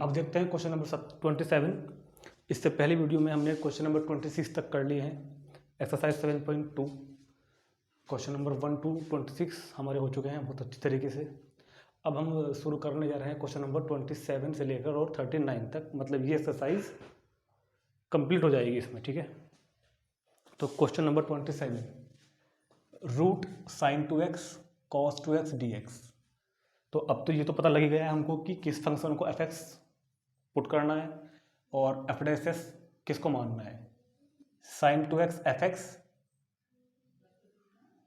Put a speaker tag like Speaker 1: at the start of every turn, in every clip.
Speaker 1: अब देखते हैं क्वेश्चन नंबर 27। इससे पहले वीडियो में हमने क्वेश्चन नंबर 26 तक कर लिए हैं। एक्सरसाइज 7.2 क्वेश्चन नंबर 1 to 26 हमारे हो चुके हैं बहुत अच्छी तरीके से। अब हम शुरू करने जा रहे हैं क्वेश्चन नंबर 27 से लेकर और 39 तक, मतलब ये एक्सरसाइज कंप्लीट हो जाएगी इसमें, ठीक है। तो question number 27, root sine 2x cos 2x dx। तो अब तो ये तो पता लग ही गया है हमको कि किस फंक्शन को f(x) पुट करना है और f(s) किसको मानना है। साइन 2x f(x)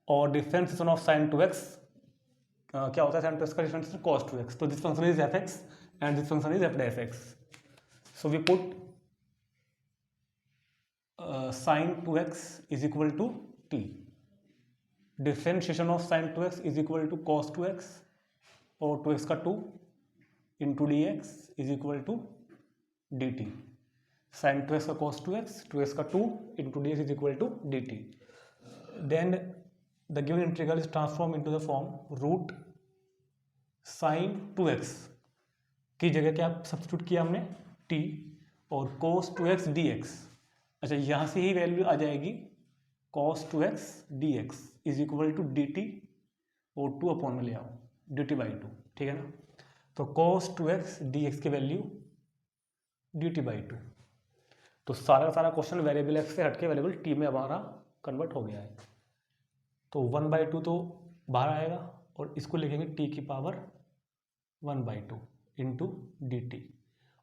Speaker 1: और डिफरेंशिएशन ऑफ साइन 2x क्या होता है, साइन 2x का डिफरेंशिएशन cos 2x। तो this function is f(x) and this function is f(x). So we put sine 2x is equal to t, differentiation of sine 2x is equal to cos 2x और 2x का 2 into d x is equal to d t. Sine 2x का cos 2x, 2x का 2 into d x is equal to d t. Then the given integral is transform into the form root sine 2x की जगह क्या substitute किया हमने t और cos 2x dx। अच्छा, यहाँ से ही वैल्यू आ जाएगी cos 2x dx is equal to d t और 2 अपॉन में ले आओ dt बाई 2, ठीक है ना। तो cos 2x dx की वैल्यू dt बाई 2। तो सारा का सारा क्वेश्चन वेरिएबल x से हटके वेरिएबल t में हमारा कन्वर्ट हो गया है। तो 1/2 तो बाहर आएगा और इसको लिखेंगे t की पावर 1/2 इंटू डी टी,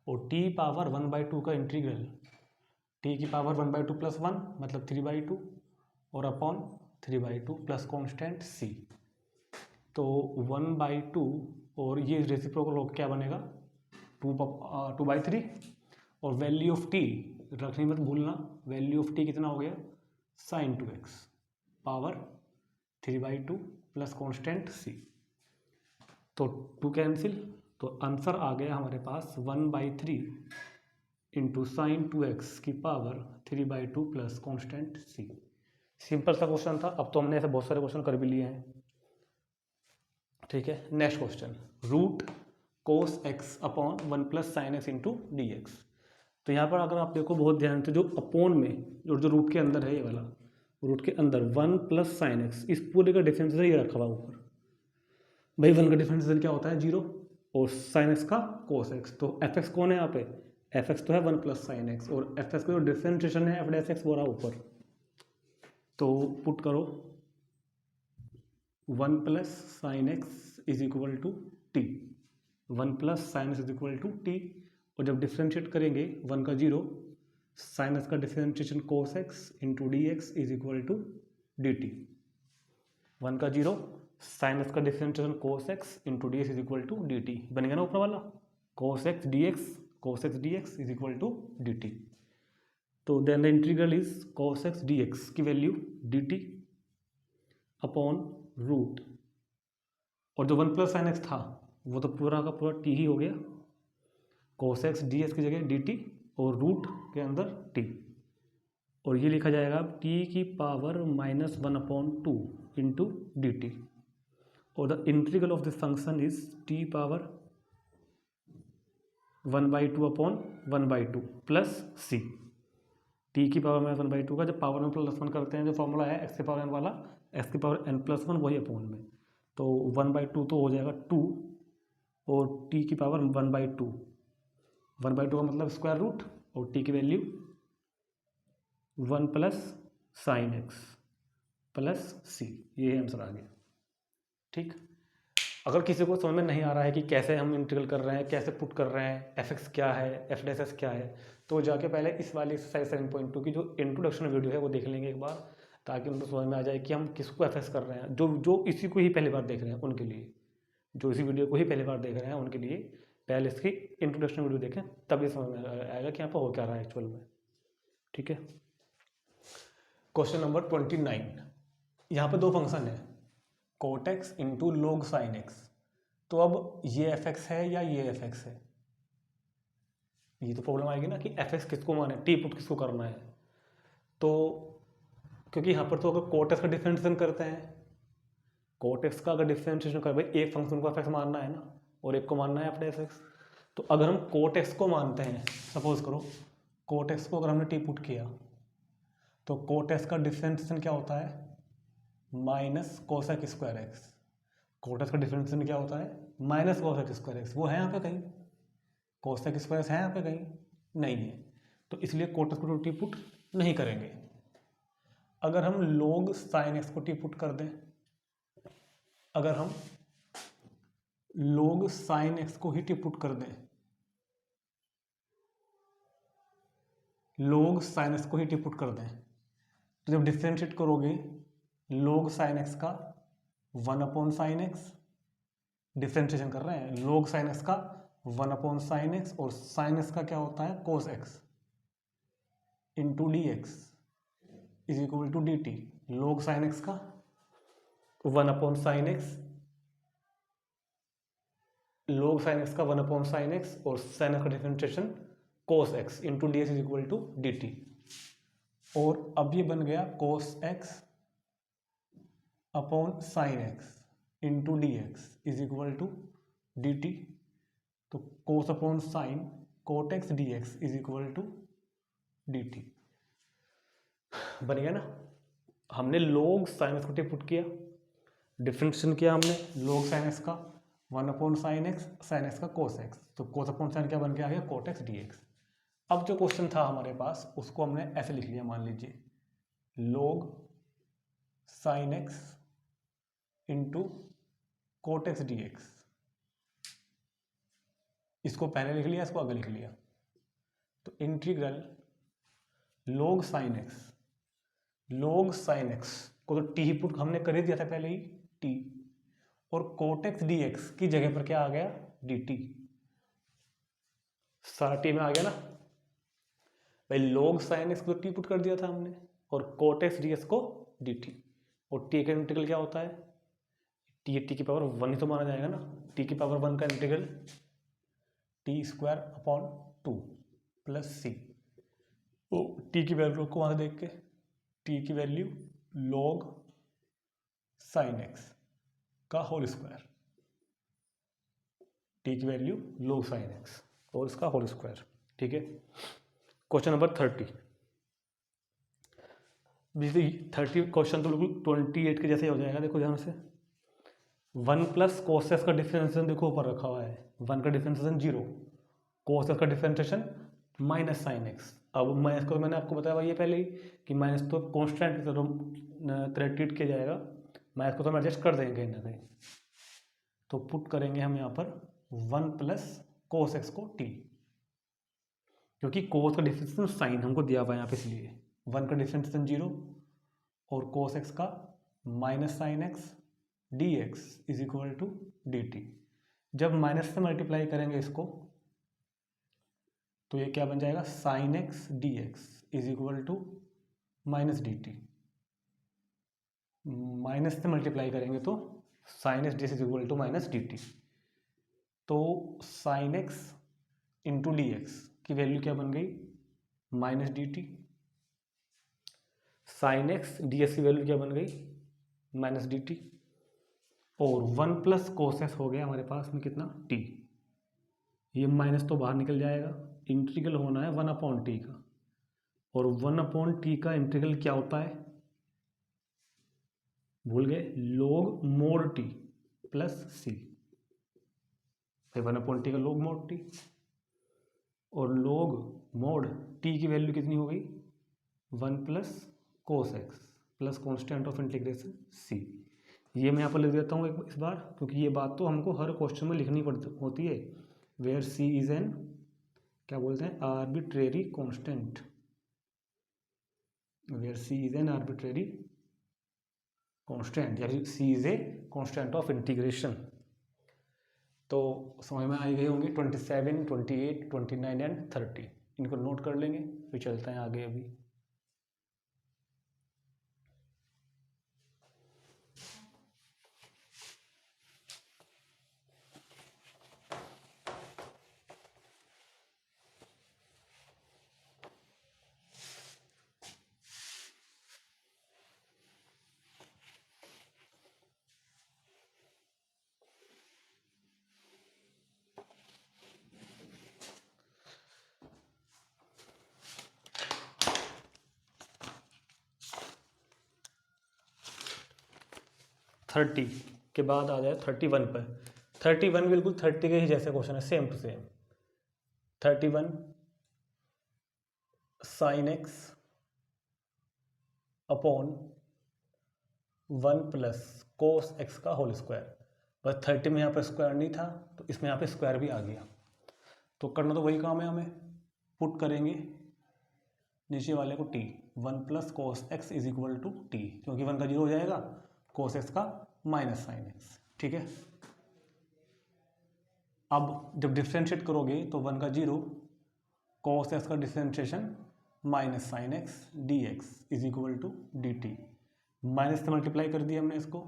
Speaker 1: और t पावर 1/2 का इंटीग्रल t की पावर 1/2 प्लस 1 मतलब 3/2 और अपॉन 3/2 प्लस कॉन्स्टेंट c। तो 1/2 और ये रेसिप्रोकल होकर क्या बनेगा 2/3 और वैल्यू ऑफ t रखनी मत भूलना। वैल्यू ऑफ t कितना हो गया sine 2x power 3/2 plus constant c। तो 2 कैंसिल, तो आंसर आ गया हमारे पास 1/3 इंटू साइन 2x की power 3/2 plus constant c। Simple सा क्वेश्चन था। अब तो हमने ऐसे बहुत सारे क्वेश्चन कर भी लिए हैं, ठीक है। नेक्स्ट क्वेश्चन, रूट कोस x upon 1 plus sine x into d x. तो यहाँ पर अगर आप देखो बहुत ध्यान से, जो अपोन में जो रूट के अंदर है, ये वाला रूट के अंदर 1 प्लस साइन एक्स, इस पूरे का डिफरेंशियल ये रखा हुआ ऊपर। भाई 1 का डिफरेंशियल क्या होता है 0 और साइन एक्स का कोस एक्स। तो एफ एक्स कौन है यहाँ पे, एफ एक्स तो है 1 प्लस साइन एक्स और एफ एक्स का जो डिफरेंशिएशन है एफ डैश एक्स वो रहा ऊपर। तो पुट करो 1 plus sine x is equal to t, 1 plus sine x is equal to t, और जब डिफ्रेंशिएट करेंगे 1 का 0, साइन एक्स का differentiation cos x into d x is equal to d t. 1 का 0, साइन एक्स का differentiation cos x into d x is equal to d t. बन गया ना ऊपर वाला cos x d x is equal to d t. तो then the integral is cos x d x की value d t upon root, और जो 1 plus sine x था वो तो पूरा का पूरा टी ही हो गया, कोस एक्स डी एक्स की जगह डी टी और रूट के अंदर टी, और ये लिखा जाएगा टी की पावर -1/2 इंटू डी टी, और the integral of this function is t power 1/2 upon 1/2 plus c. T की पावर -1/2 का जब पावर में +1 करते हैं, जो फॉर्मूला है एक्स की पावर n वाला, एक्स की पावर n+1 वही अपॉन में, तो 1/2 तो हो जाएगा 2 और टी की पावर 1/2, 1/2 का मतलब स्क्वायर रूट, और टी की value 1 plus sine x plus c. ये आंसर आ गया, ठीक। अगर किसी को समझ में नहीं आ रहा है कि कैसे हम इंटीग्रल कर रहे हैं, कैसे पुट कर रहे हैं, एफ एक्स क्या है, एफ डैश एस क्या है, तो जाके पहले इस वाली एक्सरसाइज 7.2 की जो इंट्रोडक्शन वीडियो है वो देख लेंगे एक बार, ताकि उनको समझ में आ जाए कि हम किसको एफ एक्स कर रहे हैं। जो इसी को ही पहली बार देख रहे हैं उनके लिए, जो इसी वीडियो को ही पहली बार देख रहे हैं उनके लिए पहले इसकी इंट्रोडक्शन वीडियो देखें, तभी समझ में आएगा कि यहाँ पर हो क्या रहा है एक्चुअल में, ठीक है। क्वेश्चन नंबर 29, यहाँ पर दो फंक्शन है cot x into log sine x. तो अब ये एफ एक्स है या ये एफ एक्स है, ये तो प्रॉब्लम आएगी ना कि एफ एक्स किसको माने, टी पुट किसको करना है। तो क्योंकि यहाँ पर तो अगर कोट एक्स का डिफरेंशिएशन करते हैं, कोट एक्स का अगर डिफरेंशिएशन कर, भाई एक फंक्शन को एफ एक्स मानना है ना और एक को मानना है एफ डैश एक्स, तो अगर हम कोट एक्स को मानते हैं, सपोज करो कोट एक्स को अगर हमने टी पुट किया तो कोट एक्स का डिफरेंशिएशन क्या होता है, minus cosec square x. Cot x का डिफरेंशिएशन क्या होता है, माइनस कोसेक स्क्वायर एक्स। वो है यहाँ पे कहीं, कोसेक स्क्वायर है यहाँ पे कहीं नहीं है, तो इसलिए कोट एक्स को टी पुट नहीं करेंगे। अगर हम log साइन एक्स को टी पुट कर दें, अगर हम log साइन एक्स को ही टी पुट कर दें, log साइन एक्स को ही टी पुट कर दें, तो जब डिफ्रेंशिएट करोगे log साइन एक्स का 1/sin x, डिफ्रेंशिएशन कर रहे हैं, log साइन एक्स का 1/sin x, और साइन एक्स का क्या होता है cos x into d x is equal to d t. log sine x का 1/sin x, log sine x का 1/sin x, और साइन एक्स का differentiation cos x into d x is equal to d t. और अब ये बन गया cos x upon sine x into d x is equal to d t. तो cos upon sine cot x d x is equal to d t बन गया ना। हमने log साइन एक्स को पुट किया, डिफरेंशिएशन किया हमने log साइन एक्स का 1/sin x, साइन एक्स का cos x, तो कोस अपॉन साइन क्या बन के आ गया कोट एक्स डी एक्स। अब जो क्वेश्चन था हमारे पास उसको हमने ऐसे लिख लिया, मान लीजिए log sine x into coat x d x, इसको पहले लिख लिया, इसको आगे लिख लिया। तो इंटीग्रल log साइन एक्स को तो टी ही पुट हमने कर ही दिया था पहले ही टी, और कोट एक्स डी एक्स की जगह पर क्या आ गया डी टी, सारा टी में आ गया ना भाई। log साइन एक्स को टी पुट कर दिया था हमने, और कोट एक्स डी एक्स को डी टी, और टी का इंटीग्रल क्या होता है, टी की पावर 1 ही तो माना जाएगा ना, टी की पावर 1 का integral t square upon 2 plus c. तो टी की वैल्यू को वहाँ देख के, टी की वैल्यू log साइन एक्स का होल स्क्वायर, टी की वैल्यू log साइन एक्स और इसका होल स्क्वायर। ठीक है, क्वेश्चन नंबर 30। 30 क्वेश्चन तो बिल्कुल 28 के जैसे हो जाएगा। देखो ध्यान से, 1 प्लस कोस एक्स का डिफरेंशिएशन देखो ऊपर रखा हुआ है, 1 का डिफरेंशिएशन 0, कोस एक्स का डिफरेंशिएशन माइनस साइन एक्स। अब माइनस को मैंने आपको बताया ये पहले ही कि माइनस तो कॉन्स्टेंट की तरह ट्रीट किया जाएगा, माइनस को तो हम एडजस्ट कर देंगे कहीं ना कहीं। तो पुट करेंगे हम यहाँ पर 1 प्लस कोस एक्स को टी, क्योंकि कोस का डिफरेंशिएशन साइन हमको दिया हुआ है यहाँ पे, इसलिए 1 का डिफरेंशिएशन 0 और कोस एक्स का minus sine x d x is equal to d t. जब माइनस से मल्टीप्लाई करेंगे इसको तो ये क्या बन जाएगा, sine x d x is equal to minus d t. Minus से मल्टीप्लाई करेंगे तो sine x d x is equal to minus d t. तो sine x into d x की वैल्यू क्या बन गई, minus d t. Sine x d x की value क्या बन गई, माइनस डी टी। और 1 प्लस कोस एक्स हो गया हमारे पास में कितना, टी। ये माइनस तो बाहर निकल जाएगा, इंटीग्रल होना है 1/t का, और 1/t का इंटीग्रल क्या होता है, भूल गए, log mod t प्लस सी। भाई 1/t का log mod t, और log mod t की वैल्यू कितनी हो गई, 1 plus cos x plus constant of integration c. ये मैं यहाँ पर लिख देता हूँ इस बार, क्योंकि ये बात तो हमको हर क्वेश्चन में लिखनी पड़ती होती है। वेयर सी इज एन, क्या बोलते हैं, arbitrary constant, where c is an arbitrary constant, या c is a constant of integration. तो समझ में आई गई होंगी 27, 28, 29 एंड 30, इनको नोट कर लेंगे, फिर चलते हैं आगे। अभी 30 के बाद आ जाए 31 पर। 31 बिल्कुल 30 के ही जैसे क्वेश्चन है, same to same. 31 sine x upon 1 plus cos x का होल स्क्वायर। बस 30 में यहाँ पर स्क्वायर नहीं था तो इसमें यहाँ पे स्क्वायर भी आ गया। तो करना तो वही काम है हमें, पुट करेंगे नीचे वाले को t, 1 plus cos x is equal to t, क्योंकि 1 का 0 हो जाएगा, कोस एक्स का माइनस साइन एक्स। ठीक है, अब जब डिफ्रेंशिएट करोगे तो 1 का 0, कोस एक्स का differentiation minus sine x d x is equal to d t. Minus से मल्टीप्लाई कर दिया हमने इसको,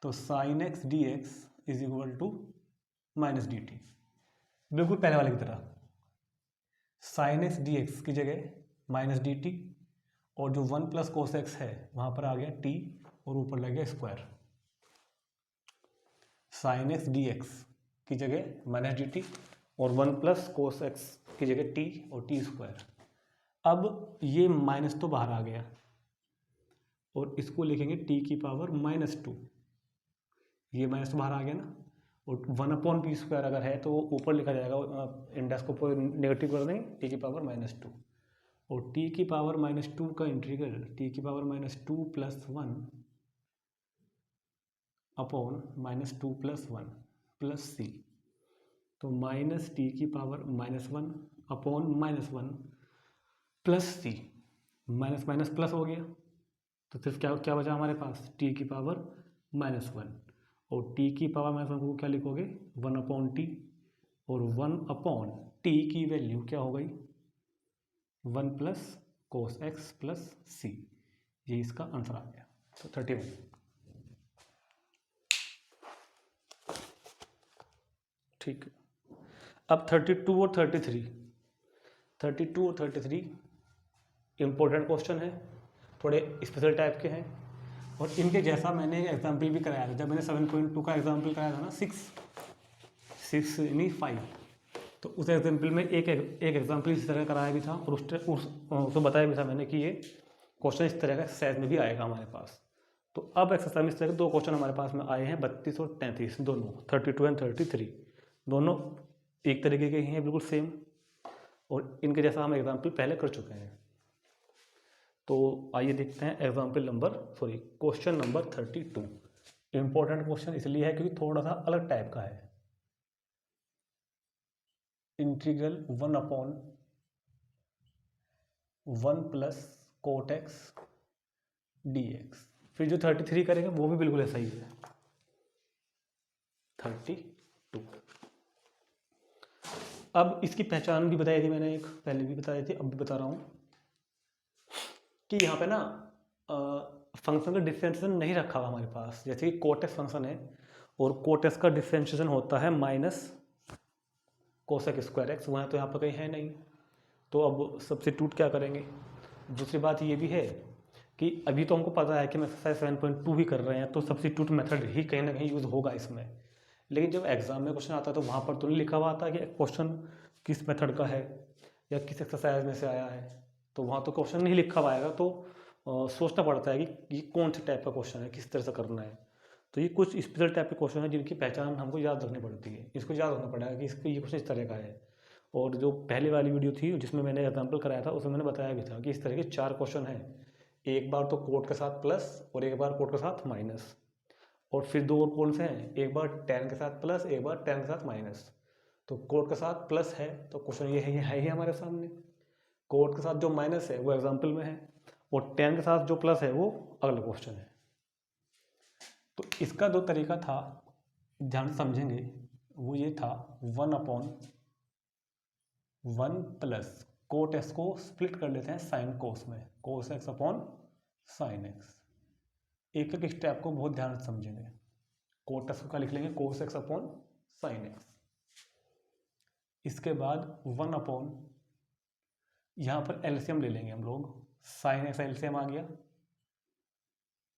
Speaker 1: तो sine x d x is equal to minus d t, बिल्कुल पहले वाले की तरह। साइन एक्स डी एक्स की जगह माइनस डी टी, और जो 1 प्लस कोस एक्स है वहाँ पर आ गया टी और ऊपर लग गया square. Sign x d x की जगह माइनस डी टी और 1 प्लस कोस एक्स की जगह टी और टी स्क्वायर। अब ये माइनस तो बाहर आ गया और इसको लिखेंगे टी की पावर -2। ये माइनस तो बाहर आ गया ना, और 1/p स्क्वायर अगर है तो ऊपर लिखा जाएगा, इंडेक्स को नेगेटिव कर देंगे, टी की पावर -2। और टी की पावर -2 का इंटीग्रल टी की पावर -2 + 1 अपॉन -2 + 1 प्लस सी। तो माइनस टी की पावर -1 अपॉन -1 प्लस सी, माइनस माइनस प्लस हो गया, तो सिर्फ क्या क्या बचा हमारे पास, टी की पावर -1। और टी की पावर -1 को क्या लिखोगे, 1/t, और 1/t की वैल्यू क्या हो गई, 1 plus cos x plus c. ये इसका आंसर आ गया। तो 31। ठीक है, अब 32 और 33, 32 और 33 इम्पोर्टेंट क्वेश्चन है, थोड़े स्पेशल टाइप के हैं, और इनके जैसा मैंने एग्जाम्पल भी कराया था। जब मैंने 7.2 का एग्जाम्पल कराया था ना, 6 नहीं 5, तो उस एग्जाम्पल में एक एग्जाम्पल इस तरह कराया भी था, और उसको बताया भी था मैंने कि ये क्वेश्चन इस तरह का एक्सरसाइज में भी आएगा हमारे पास। तो अब एक्सरसाइज में इस तरह के 2 क्वेश्चन हमारे पास में आए हैं, 32 और 33 दोनों, 32 एंड 33 दोनों एक तरीके के ही हैं, बिल्कुल सेम, और इनके जैसा हम एग्जाम्पल पहले कर चुके हैं। तो आइए देखते हैं क्वेश्चन नंबर 32। इंपॉर्टेंट क्वेश्चन इसलिए है क्योंकि थोड़ा सा अलग टाइप का है। Integral 1/1 plus coat x d x. फिर जो 33 करेंगे वो भी बिल्कुल ऐसा ही है, 32। अब इसकी पहचान भी बताई थी मैंने, एक पहले भी बताई थी, अब भी बता रहा हूँ कि यहाँ पे ना फंक्शन का डिफरेंशिएशन नहीं रखा हुआ हमारे पास। जैसे कि कोटेक्स फंक्शन है और कोटेक्स का डिफरेंशिएशन होता है माइनस कोसेक स्क्वायर एक्स, वहाँ तो यहाँ पर कहीं है नहीं, तो अब सब्स्टिट्यूट क्या करेंगे। दूसरी बात ये भी है कि अभी तो हमको पता है कि हम एक्सरसाइज 7.2 भी कर रहे हैं, तो सब्स्टिट्यूट मेथड ही कहीं ना कहीं यूज़ होगा इसमें। लेकिन जब एग्जाम में क्वेश्चन आता है तो वहाँ पर तो नहीं लिखा हुआ आता कि क्वेश्चन किस मेथड का है या किस एक्सरसाइज में से आया है, तो वहाँ तो क्वेश्चन नहीं लिखा हुआ आएगा, तो सोचना पड़ता है कि ये कौन से टाइप का क्वेश्चन है, किस तरह से करना है। तो ये कुछ स्पेशल टाइप के क्वेश्चन है जिनकी पहचान हमको याद रखनी पड़ती है। इसको याद रखना पड़ेगा कि इसको ये क्वेश्चन इस तरह का है। और जो पहले वाली वीडियो थी जिसमें मैंने एग्जाम्पल कराया था उसमें मैंने बताया भी था कि इस तरह के 4 क्वेश्चन हैं, एक बार तो कोट के साथ प्लस और एक बार कोट के साथ माइनस, और फिर 2 और कौन से हैं, एक बार tan के साथ प्लस, एक बार tan के साथ माइनस। तो कोट के साथ प्लस है तो क्वेश्चन ये है ही हमारे सामने, कोट के साथ जो माइनस है वो एग्जाम्पल में है, और tan के साथ जो प्लस है वो अगला क्वेश्चन है। तो इसका 2 तरीका था, ध्यान से समझेंगे, वो ये था 1/1 प्लस कोट एक्स को स्प्लिट कर लेते हैं साइन कोस में, cos x upon sine x. एक एक स्टेप को बहुत ध्यान से समझेंगे। कोट एक्स का लिख लेंगे cos x upon sine x. इसके बाद 1/, यहाँ पर एलसीएम ले लेंगे हम लोग, साइन एक्स एलसीएम आ गया,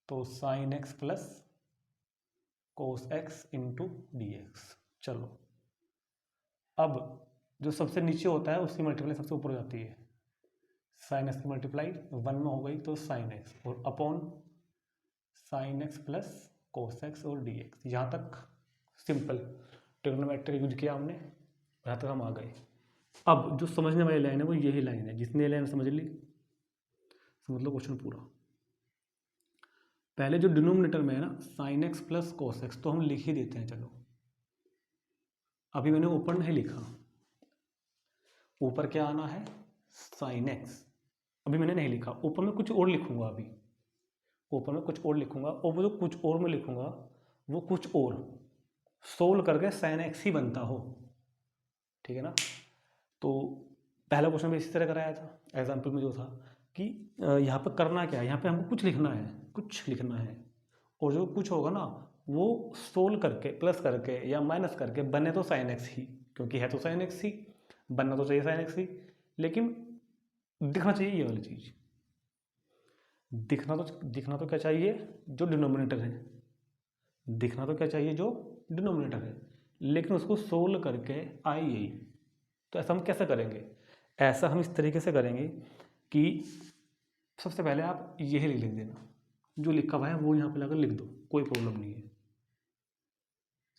Speaker 1: तो sine x plus cos x into d x. चलो, अब जो सबसे नीचे होता है उसकी मल्टीप्लाई सबसे ऊपर हो जाती है, साइन एक्स की मल्टीप्लाई 1 में हो गई तो साइन एक्स, और upon sine x plus cos x और डी एक्स। यहाँ तक सिंपल ट्रिग्नोमेट्री यूज किया हमने, यहाँ तक हम आ गए। अब जो समझने वाली लाइन है वो यही लाइन है, जिसने लाइन समझ ली समझ लो क्वेश्चन पूरा। पहले जो डिनोमिनेटर में है ना sign x plus cos x, तो हम लिख ही देते हैं। चलो अभी मैंने ऊपर नहीं लिखा, ऊपर क्या आना है साइन एक्स, अभी मैंने नहीं लिखा, ऊपर में कुछ और लिखूंगा। अभी ऊपर में कुछ और लिखूंगा, और वो जो कुछ और में लिखूंगा वो कुछ और सोल्व करके साइन एक्स ही बनता हो, ठीक है ना। तो पहला क्वेश्चन भी इसी तरह कराया था, एग्जाम्पल में जो था कि यहाँ पर करना क्या है, यहाँ पे हमको कुछ लिखना है, कुछ लिखना है, और जो कुछ होगा ना वो सोल्व करके प्लस करके या माइनस करके बने तो साइन एक्स ही, क्योंकि है तो साइन एक्स ही, बनना तो चाहिए साइन एक्स ही, लेकिन दिखना चाहिए ये वाली चीज़। दिखना तो क्या चाहिए जो डिनोमिनेटर है, दिखना तो क्या चाहिए जो डिनोमिनेटर है, लेकिन उसको सोल्व करके आई यही। तो ऐसा हम कैसे करेंगे, ऐसा हम इस तरीके से करेंगे कि सबसे पहले आप यही लिख देना, जो लिखा हुआ है वो यहाँ पे लाकर लिख दो, कोई प्रॉब्लम नहीं है।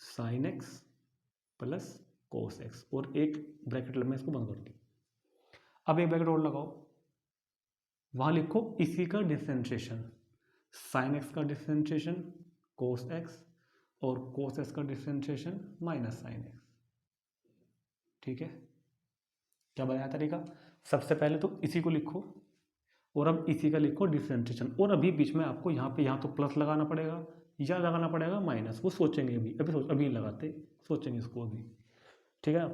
Speaker 1: Sign x plus cos x, और एक ब्रैकेट में इसको बंद कर दी। अब एक ब्रैकेट और लगाओ, वहाँ लिखो इसी का डिफरेंशिएशन, साइन एक्स का डिफरेंशिएशन कोस एक्स, और कोस एक्स का डिफरेंशिएशन माइनस साइन एक्स। ठीक है, क्या बताया तरीका, सबसे पहले तो इसी को लिखो, और अब इसी का लिखो डिफरेंशिएशन, और अभी बीच में आपको यहाँ तो प्लस लगाना पड़ेगा या लगाना पड़ेगा माइनस, वो सोचेंगे अभी लगाते, सोचेंगे इसको अभी, ठीक है।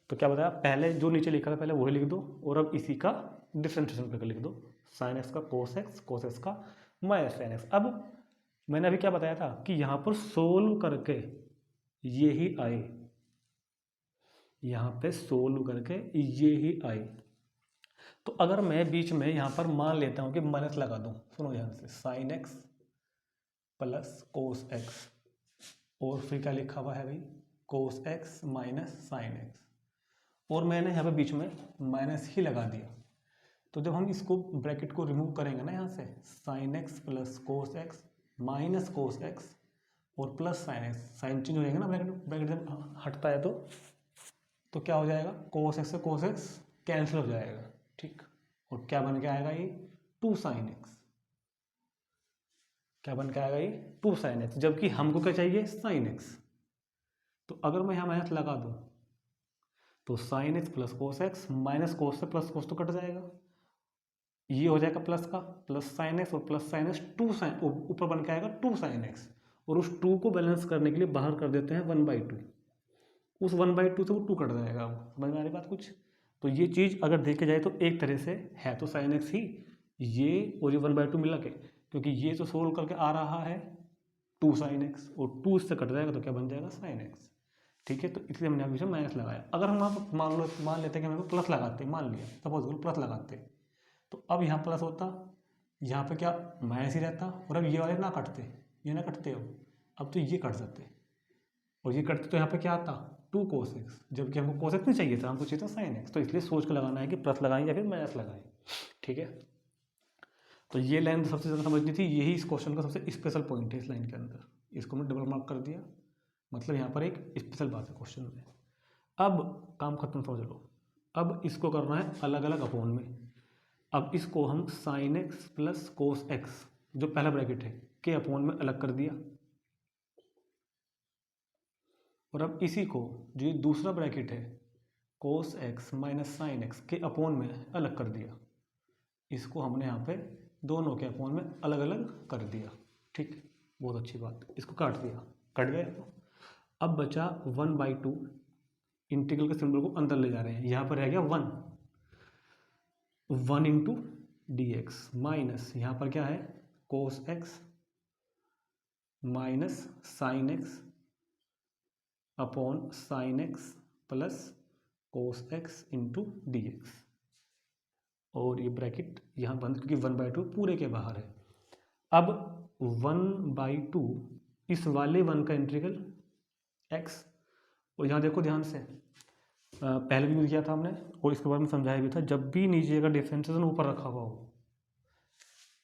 Speaker 1: तो क्या बताया, पहले जो नीचे लिखा था पहले वही लिख दो, और अब इसी का डिफरेंशिएशन करके लिख दो, साइन एक्स का कोस एक्स का माइनस साइन एक्स। अब मैंने अभी क्या बताया था कि यहाँ पर सोल्व करके ये ही आए, यहाँ पे सोल्व करके ये ही आए। तो अगर मैं बीच में यहाँ पर मान लेता हूँ कि माइनस लगा दूँ, सुनो ध्यान से, sine x plus cos x, और फिर क्या लिखा हुआ है भाई कोस एक्स माइनस साइन एक्स, और मैंने यहाँ पे बीच में माइनस ही लगा दिया। तो जब हम इसको ब्रैकेट को रिमूव करेंगे ना यहाँ से, sine x plus cos x minus cos x और plus sine x, sign change हो जाएगा ना, ब्रैकेट जब हटता है तो क्या हो जाएगा, कोस एक्स से कोस एक्स कैंसिल हो जाएगा, ठीक। और क्या बन के आएगा ये 2 साइन एक्स, क्या बन के आएगा ये 2 साइन एक्स, जबकि हमको क्या चाहिए साइन एक्स। तो अगर मैं यहाँ माइनस लगा दूँ तो sine x plus cos x minus कोस से प्लस कोस तो कट जाएगा, ये हो जाएगा प्लस का प्लस साइन एक्स, और प्लस साइन एक्स 2 साइन ऊपर बन के आएगा 2 साइन एक्स, और उस 2 को बैलेंस करने के लिए बाहर कर देते हैं 1/2, उस 1/2 से वो 2 कट जाएगा। अब समझ में आ रही बात कुछ। तो ये चीज़ अगर देखे जाए तो एक तरह से है तो साइन एक्स ही, ये और ये 1/2 मिला के, क्योंकि ये तो सोल्व करके आ रहा है 2 साइन एक्स, और 2 इससे कट जाएगा तो क्या बन जाएगा साइन एक्स, ठीक है। तो इसलिए हमने अभी माइनस लगाया। अगर हम आप मान लेते हैं कि हमें प्लस लगाते, मान लिया सपोज प्लस लगाते, तो अब यहाँ प्लस होता, यहाँ पे क्या माइनस ही रहता, और अब ये वाले ना कटते, ये ना कटते अब तो ये कट जाते, और ये कटते तो यहाँ पे क्या आता 2 कोस एक्स, जबकि हमको कोस एक्स नहीं चाहिए था, हमको चाहिए था साइन एक्स। तो इसलिए सोच के लगाना है कि प्लस लगाएं या फिर माइनस लगाएं, ठीक है। तो ये लाइन सबसे ज़्यादा समझनी थी, यही इस क्वेश्चन का सबसे स्पेशल पॉइंट है इस लाइन के अंदर, इसको मैं डबल मार्क कर दिया, मतलब यहाँ पर एक स्पेशल बात है क्वेश्चन में। अब काम खत्म, समझ लो। अब इसको करना है अलग अलग अपोन में। अब इसको हम sign x plus cos x, जो पहला ब्रैकेट है के अपोन में अलग कर दिया, और अब इसी को जो ये दूसरा ब्रैकेट है कोस एक्स माइनस साइन एक्स के अपोन में अलग कर दिया, इसको हमने यहाँ पे दोनों के अपोन में अलग अलग कर दिया, ठीक। बहुत अच्छी बात, इसको काट दिया, कट गया। तो अब बचा 1/2, इंटीग्रल के सिंबल को अंदर ले जा रहे हैं, यहाँ पर रह गया 1 इंटू डी एक्स, माइनस यहाँ पर क्या है कोस x minus sine x upon sine x plus cos x into d x, और ये ब्रैकेट यहाँ बंद, क्योंकि 1/2 पूरे के बाहर है। अब 1/2 इस वाले 1 का इंटीग्रल x, और यहाँ देखो ध्यान से, पहले भी यूज किया था हमने और इसके बारे में समझाया भी था, जब भी नीचे का डिफरेंशिएशन ऊपर रखा हुआ हो,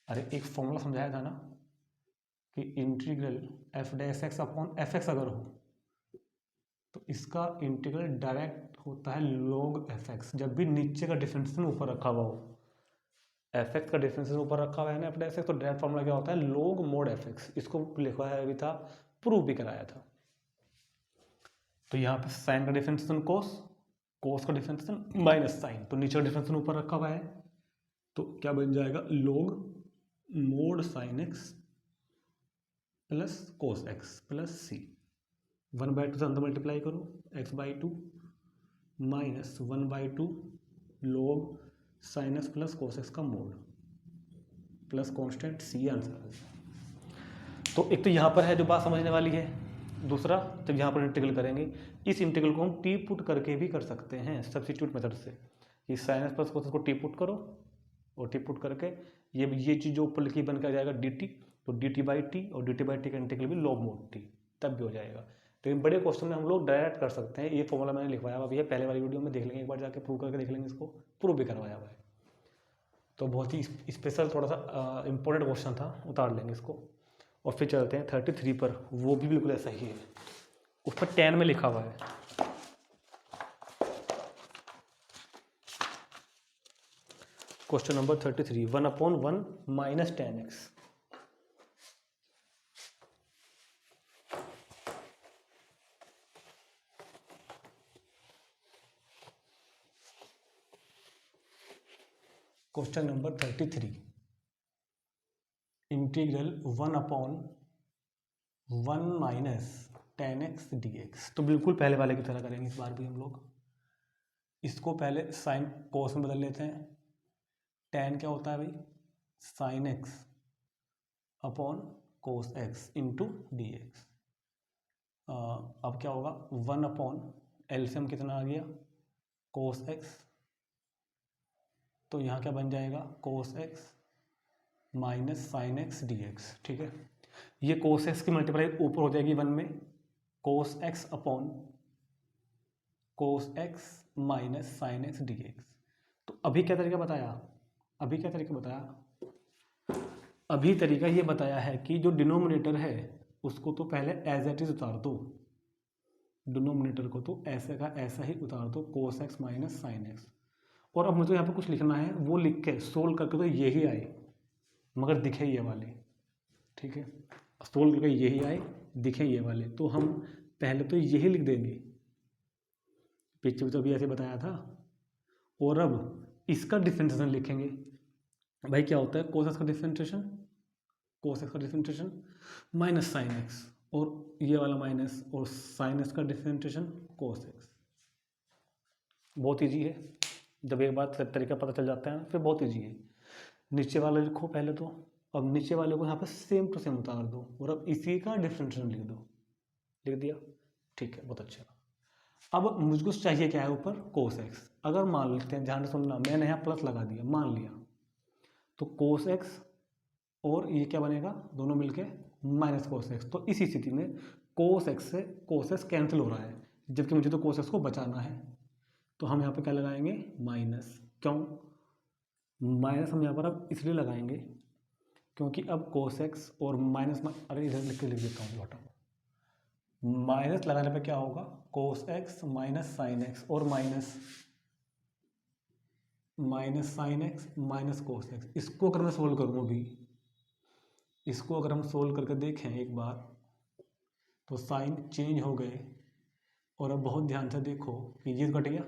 Speaker 1: अरे एक फॉर्मूला समझाया था ना कि integral F dash x upon F x अगर हो तो इसका इंटीग्रल डायरेक्ट होता है log एफ एक्स, जब भी नीचे का डिफरेंशिएशन ऊपर रखा हुआ हो। एफ एक्स का डिफरेंशिएशन ऊपर रखा हुआ है ना एफ डैश एक्स, तो डायरेक्ट फॉर्मूला क्या होता है log mod एफ एक्स। इसको लिखवाया भी था, प्रूव भी कराया था। तो यहाँ पे साइन का डिफरेंशिएशन कोस, कोस का डिफरेंशिएशन माइनस साइन, तो नीचे का डिफरेंशिएशन ऊपर रखा हुआ है, तो क्या बन जाएगा log mod sine x plus cos x plus c. 1/2 से अंदर मल्टीप्लाई करो, x by two minus 1/2 log sine x plus cos x का mod plus constant c answer. तो एक तो यहाँ पर है जो बात समझने वाली है। दूसरा, जब यहाँ पर इंटीग्रल करेंगे, इस इंटीग्रल को हम टी पुट करके भी कर सकते हैं सब्स्टिट्यूट मेथड से, कि sign x plus cos x को टी पुट करो और टी पुट करके ये चीज़ जो ऊपर लिखी बन के आ जाएगा डी टी, तो डी टी बाई टी, और डी टी बाई टी का इंटीग्रल भी log mod टी, तब भी हो जाएगा। लेकिन बड़े क्वेश्चन में हम लोग डायरेक्ट कर सकते हैं। ये फॉर्मूला मैंने लिखवाया हुआ है, पहले वाली वीडियो में देख लेंगे, एक बार जाके प्रूव करके देख लेंगे, इसको प्रूव भी करवाया हुआ है। तो बहुत ही स्पेशल थोड़ा सा इंपॉर्टेंट क्वेश्चन था, उतार लेंगे इसको। और फिर चलते हैं 33 पर, वो भी बिल्कुल ऐसा ही है, उस पर 10 में लिखा हुआ है। Question number 33, 1/1 minus 10x। Question number 33, integral 1/1 minus 10x dx। तो बिल्कुल पहले वाले की तरह करेंगे इस बार भी हम लोग। इसको पहले साइन कोस में बदल लेते हैं। tan क्या होता है भाई, साइन एक्स अपॉन कोस एक्स इंटू डी एक्स। अब क्या होगा, 1/ एलसीएम कितना आ गया, कोस एक्स, तो यहाँ क्या बन जाएगा cos x minus sine x d x. ठीक है, ये कोस एक्स की मल्टीप्लाई ऊपर हो जाएगी 1 में, कोस एक्स अपॉन कोस x minus sine x d x. तो अभी क्या तरीका बताया, अभी तरीका ये बताया है कि जो डिनोमिनेटर है उसको तो पहले एज इट इज उतार दो, डिनोमिनेटर को तो ऐसे का ऐसा ही उतार दो, कोस एक्स माइनस साइन एक्स। और अब मुझे यहाँ पे कुछ लिखना है, वो लिख के सोल्व करके तो यही आए मगर दिखे ये वाले। ठीक है, सोल्व करके यही आए दिखे ये वाले, तो हम पहले तो यही लिख देंगे, पीछे भी तो अभी ऐसे बताया था। और अब इसका डिफरेंशिएशन लिखेंगे। भाई क्या होता है कोस एक्स का डिफरेंशिएशन माइनस साइन एक्स, और ये वाला माइनस, और साइन एक्स का डिफरेंशिएशन कोस एक्स। बहुत ईजी है, जब एक बार तरीका पता चल जाता है फिर बहुत ईजी है। नीचे वाला लिखो पहले तो, अब नीचे वाले को यहाँ पर सेम टू सेम उतार दो, और अब इसी का डिफरेंशिएशन लिख दो, लिख दिया। ठीक है, बहुत अच्छा। अब मुझको चाहिए क्या है ऊपर, कोस एक्स। अगर मान लेते हैं, ध्यान से सुनना, मैंने यहाँ प्लस लगा दिया, मान लिया, तो कोस एक्स और ये क्या बनेगा, दोनों मिलके माइनस कोस एक्स। तो इस स्थिति में कोस एक्स से कोस एक्स कैंसिल हो रहा है, जबकि मुझे तो कोस एक्स को बचाना है, तो हम यहाँ पे क्या लगाएंगे, माइनस। क्यों माइनस हम यहाँ पर अब इसलिए लगाएंगे क्योंकि अब कोस एक्स और माइनस, अरे इधर लिख देता हूँ, हटाओ, माइनस लगाने पे क्या होगा, cos x minus sine x, और minus sine x minus cos x. इसको अगर मैं सोल्व करूँ अभी, इसको अगर हम सोल्व करके देखें एक बार, तो साइन चेंज हो गए, और अब बहुत ध्यान से देखो कि ये कट गया,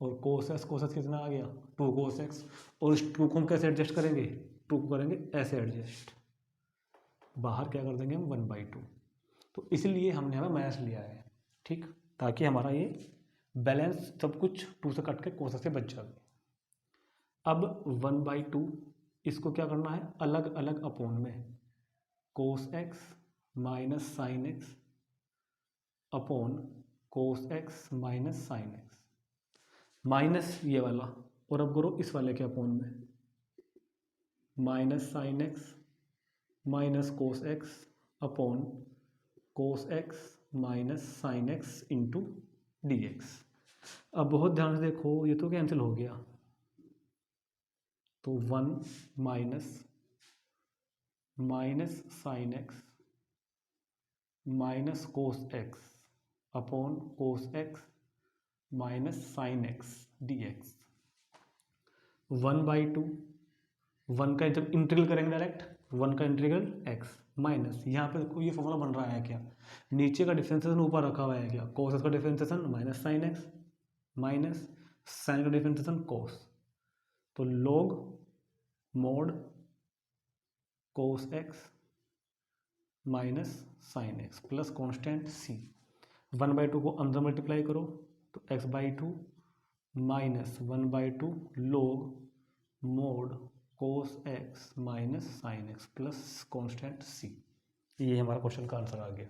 Speaker 1: और कोस एक्स कितना आ गया, 2 कोस एक्स। और इस 2 को हम कैसे एडजस्ट करेंगे, 2 को करेंगे ऐसे एडजस्ट, बाहर क्या कर देंगे हम 1/2। तो इसलिए हमने हमें माइनस लिया है, ठीक, ताकि हमारा ये बैलेंस सब कुछ 2 से कट के कोस से बच जाए। अब 1/2 इसको क्या करना है, अलग अलग अपोन में, कोस x minus sine x upon कोस x minus sine x, minus ये वाला, और अब करो इस वाले के अपोन में, minus sine x minus cos x upon कोस x minus sine x into d x. अब बहुत ध्यान से देखो, ये तो कैंसिल हो गया, तो 1 minus minus sine x minus cos x upon कोस x minus sine x d x. 1/2 1 का जब इंटीग्रल करेंगे डायरेक्ट 1 का इंटीग्रल एक्स माइनस यहाँ पे देखो ये फॉर्मूला बन रहा है क्या, नीचे का डिफरेंशिएशन ऊपर रखा हुआ है क्या, कोस एक्स का differentiation minus sine x minus sine का डिफरेंशिएशन कोस, तो log mod cos x minus sine x plus constant c. 1/2 को अंदर मल्टीप्लाई करो तो x/2 minus 1/2 log mod cos x minus sine x plus constant c. ये हमारा question का answer आ गया।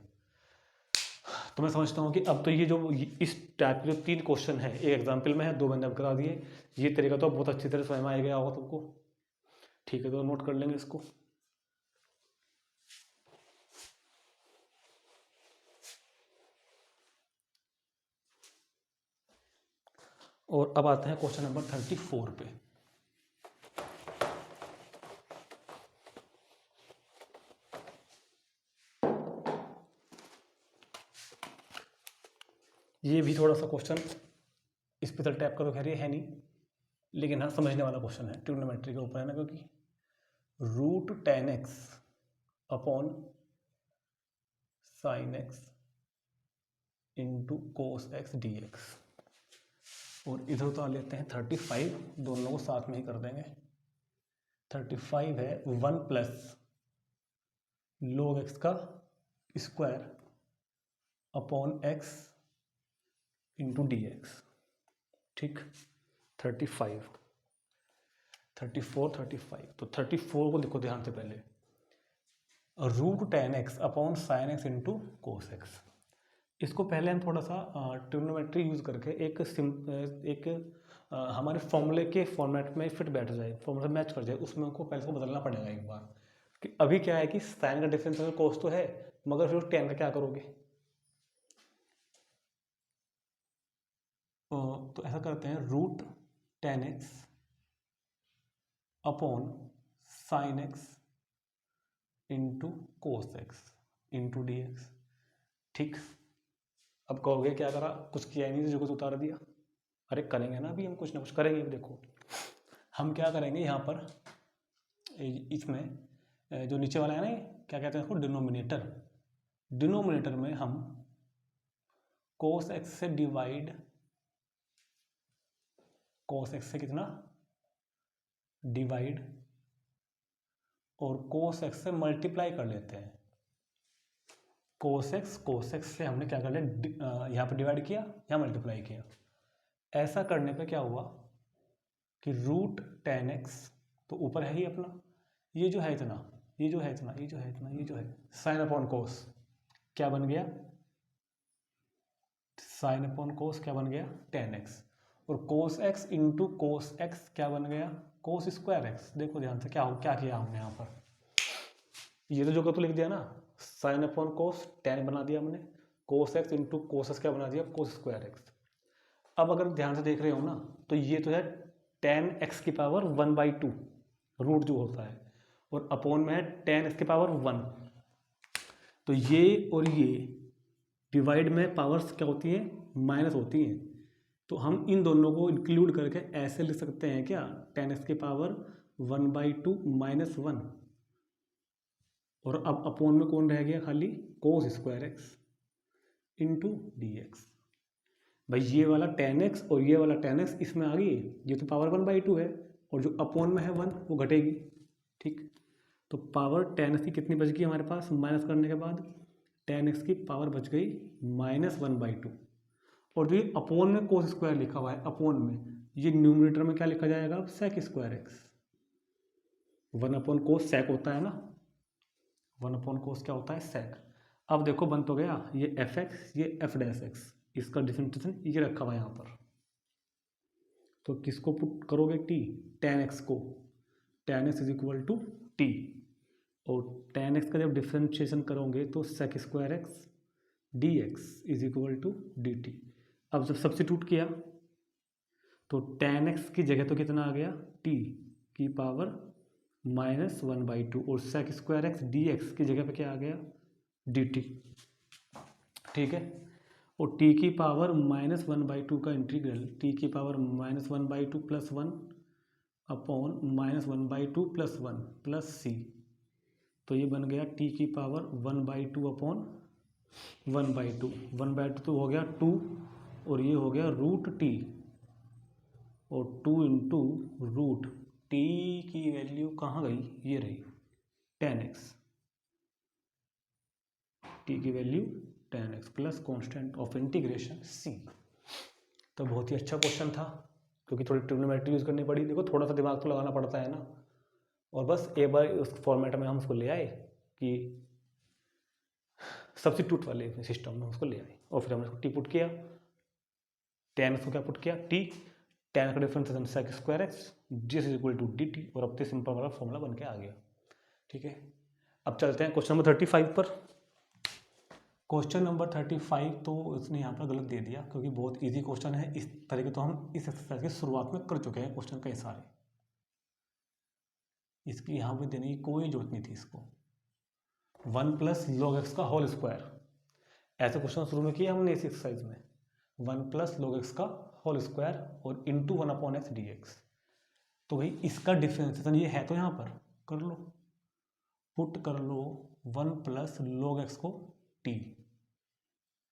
Speaker 1: तो मैं समझता हूँ कि अब तो ये जो इस टाइप के जो 3 क्वेश्चन है एक एग्जाम्पल में है, 2 मैंने अब करा दिए, ये तरीका तो बहुत अच्छी तरह समझ में आ गया होगा तुमको। ठीक है, तो नोट कर लेंगे इसको। और अब आते हैं क्वेश्चन नंबर 34 पे। ये भी थोड़ा सा क्वेश्चन स्पेशल टाइप का तो खैर ये है नहीं, लेकिन हाँ समझने वाला क्वेश्चन है, ट्रिग्नोमेट्री के ऊपर है ना, क्योंकि root tan x upon sine x into cos x d x. और इधर उतार लेते हैं 35, दोनों को साथ में ही कर देंगे। 35 है 1 प्लस log x का square upon x into d x. ठीक, 35 34 35, तो 34 को देखो ध्यान से पहले, root tan x upon sine x into cos x. इसको पहले हम थोड़ा सा ट्रिग्नोमेट्री यूज़ करके एक हमारे फॉर्मूले के फॉर्मेट में फिट बैठ जाए, फॉर्मूला मैच कर जाए, उसमें हमको पहले को बदलना पड़ेगा एक बार कि अभी क्या है कि साइन का डिफरेंशियल कोस तो है, मगर फिर tan का क्या करोगे। तो ऐसा करते हैं, root tan x upon sine x into cos x into d x. ठीक, अब कहोगे क्या करा, कुछ किया ही नहीं, जो कुछ उतार दिया। अरे करेंगे ना, अभी हम कुछ ना कुछ करेंगे। देखो हम क्या करेंगे यहाँ पर, इसमें जो नीचे वाला है ना, क्या कहते हैं इसको, डिनोमिनेटर। डिनोमिनेटर में हम कोस एक्स से डिवाइड, कोस एक्स से कितना डिवाइड, और कोस एक्स से मल्टीप्लाई कर लेते हैं। कोस एक्स से हमने क्या कर लिया, यहाँ पर डिवाइड किया, यहाँ मल्टीप्लाई किया। ऐसा करने पे क्या हुआ कि रूट tan x तो ऊपर है ही अपना, ये जो है इतना, ये जो है इतना, ये जो है इतना, ये जो है साइन अपॉन कोस, क्या बन गया, साइन अपॉन कोस क्या बन गया, tan x, और कोस x इंटू कोस एक्स क्या बन गया, कोस स्क्वायर एक्स। देखो ध्यान से क्या किया हमने यहाँ पर, ये तो जो कर तो लिख दिया ना, साइन अपॉन कोस tan बना दिया हमने, कोस एक्स इंटू कोस एक्स क्या बना दिया, कोस स्क्वायर एक्स। अब अगर ध्यान से देख रहे हो ना, तो ये तो है tan x की पावर 1/2 रूट जो होता है, और अपॉन में है tan x की पावर 1। तो ये और ये डिवाइड में पावर्स क्या होती हैं, माइनस होती हैं। तो हम इन दोनों को इंक्लूड करके ऐसे लिख सकते हैं क्या, tan x की पावर 1/2 माइनस 1, और अब अपॉन में कौन रह गया, खाली कोस square x into d x. भाई ये वाला tan x और ये वाला tan x इसमें आ गई, ये तो पावर 1/2 है, और जो अपॉन में है 1 वो घटेगी। ठीक, तो पावर tan x की कितनी बच गई हमारे पास, माइनस करने के बाद tan x की पावर बच गई -1/2, और जो ये अपॉन में कोस स्क्वायर लिखा हुआ है, अपॉन में ये न्यूमरेटर में क्या लिखा जाएगा, अब sec square x. 1 upon cos sec होता है ना, 1 अपॉन कोस क्या होता है, सेक। अब देखो बन तो गया, ये एफ एक्स, ये एफ डैश एक्स, इसका डिफरेंशिएशन ये रखा हुआ है यहाँ पर। तो किसको पुट करोगे, टी, tan x को, tan x is equal to t, और tan x का जब डिफरेंशिएशन करोगे तो sec square x d x is equal to d t. अब जब सब्स्टिट्यूट किया तो tan x की जगह तो कितना आ गया, t की पावर -1/2 और sec square x d x की जगह पे क्या आ गया dt। ठीक है, और t की पावर -1/2 का इंटीग्रल t की पावर -1/2 + 1 अपॉन -1/2 + 1 प्लस c, तो ये बन गया t की पावर 1/2 अपॉन 1/2। 1/2 तो हो गया 2 और ये हो गया √t, और 2 × √t की वैल्यू कहाँ गई, ये रही 10x, t की value 10x plus constant of integration c। तो बहुत ही अच्छा क्वेश्चन था, क्योंकि थोड़ी ट्रिग्नोमेट्री यूज़ करनी पड़ी। देखो थोड़ा सा दिमाग तो लगाना पड़ता है ना, और बस एक बार उस फॉर्मेट में हम उसको ले आए कि सब्स्टिट्यूट वाले सिस्टम में उसको ले आए, और फिर हमने उसको टी पुट किया, 10x को क्या पुट किया t, 10 का differentiation sec square x ds = dt, और अब तो सिंपल वाला फॉर्मूला बन के आ गया। ठीक है, अब चलते हैं क्वेश्चन नंबर 35 पर। क्वेश्चन नंबर 35 तो इसने यहाँ पर गलत दे दिया, क्योंकि बहुत इजी क्वेश्चन है। इस तरह के तो हम इस एक्सरसाइज की शुरुआत में कर चुके हैं क्वेश्चन कई सारे, इसकी यहाँ पे देने की कोई जरूरत नहीं थी इसको। 1 + log x का होल स्क्वायर, ऐसे क्वेश्चन शुरू में किया हमने इस एक्सरसाइज में। 1 + log x का होल स्क्वायर और इंटू 1/x dx। तो भाई इसका डिफरेंशिएशन ये है, तो यहाँ पर कर लो, पुट कर लो 1 + log x को t,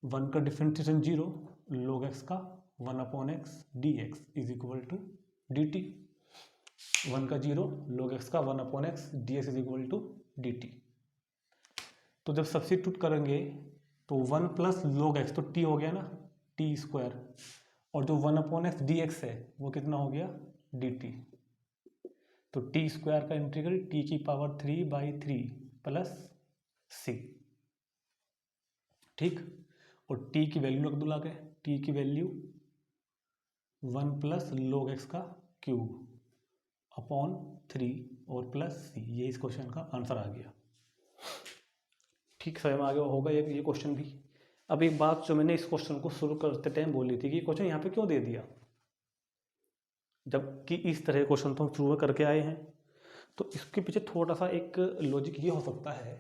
Speaker 1: 1 का डिफरेंशिएशन 0, log x का 1/x dx = dt। 1 का 0, log x का 1/x dx = dt। तो जब सब्स्टिट्यूट करेंगे तो 1 + log x, तो t हो गया ना t स्क्वायर, और जो 1/x dx है वो कितना हो गया dt। तो t स्क्वायर का इंटीग्रल t की पावर 3/3 प्लस c। ठीक, और t की वैल्यू रख दो लाके, t की वैल्यू 1 + log x का क्यूब अपॉन 3 और प्लस c। ये इस क्वेश्चन का आंसर आ गया। ठीक, समझ में आ गया होगा ये क्वेश्चन भी। अब एक बात जो मैंने इस क्वेश्चन को शुरू करते टाइम बोली थी कि क्वेश्चन यहाँ पे क्यों दे दिया, जबकि इस तरह क्वेश्चन तो हम शुरू में करके आए हैं। तो इसके पीछे थोड़ा सा एक लॉजिक ये हो सकता है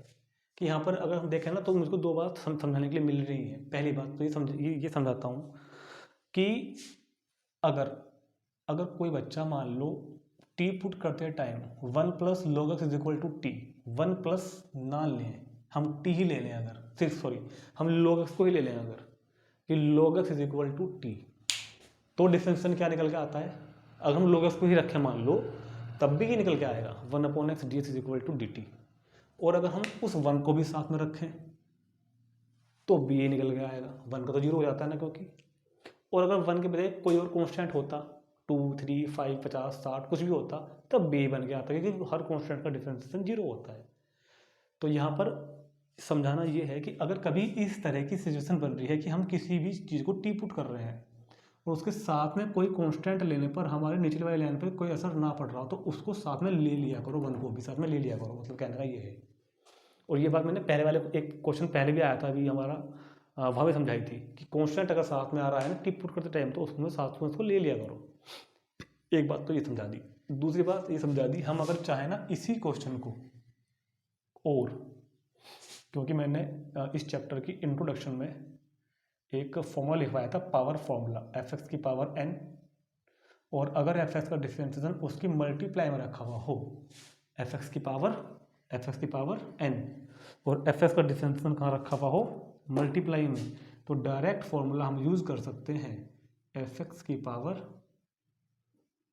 Speaker 1: कि यहाँ पर अगर हम देखें ना, तो मुझको दो बात समझाने के लिए मिल रही है। पहली बात तो ये समझाता हूँ कि अगर कोई बच्चा मान लो टी पुट करते time 1 + log x = t, 1 plus ना लें, हम टी ही ले लें, अगर हम log x को ही ले लें अगर, कि log x = t, तो डिफरेंशिएशन क्या निकल के आता है। अगर हम log x को ही रखें मान लो, तब भी ये निकल के आएगा 1/x dx = dt। और अगर हम उस 1 को भी साथ में रखें तो भी ये निकल के आएगा, 1 का तो 0 हो जाता है ना, क्योंकि। और अगर 1 के बजाय कोई और कॉन्स्टेंट होता, 2, 3, 5, 50, 60 कुछ भी होता, तब भी बन के आता है, क्योंकि हर कॉन्स्टेंट का डिफरेंशिएशन 0 होता है। तो यहाँ पर समझाना ये है कि अगर कभी इस तरह की सिचुएशन बन रही है कि हम किसी भी चीज़ को टी पुट कर रहे हैं और उसके साथ में कोई कांस्टेंट लेने पर हमारे निचले वाले लाइन पे कोई असर ना पड़ रहा हो, तो उसको साथ में ले लिया करो, 1 को भी साथ में ले लिया करो, मतलब कहने का ये है। और ये बात मैंने पहले वाले एक क्वेश्चन पहले भी आया था, अभी हमारा वहाँ भी समझाई थी कि कांस्टेंट अगर साथ में आ रहा है ना टिप पुट करते टाइम, तो उसमें साथ में उसको ले लिया करो। एक बात तो ये समझा दी। दूसरी बात ये समझा दी, हम अगर चाहें ना इसी क्वेश्चन को, और क्योंकि मैंने इस चैप्टर की इंट्रोडक्शन में एक फॉर्मूला लिखवाया था, पावर फॉर्मूला, fx की पावर n, और अगर fx का डिफरेंशिएशन उसकी मल्टीप्लाई में रखा हुआ हो, fx की पावर n, और fx का डिफरेंशिएशन कहाँ रखा हुआ हो, मल्टीप्लाई में, तो डायरेक्ट फॉर्मूला हम यूज़ कर सकते हैं fx की पावर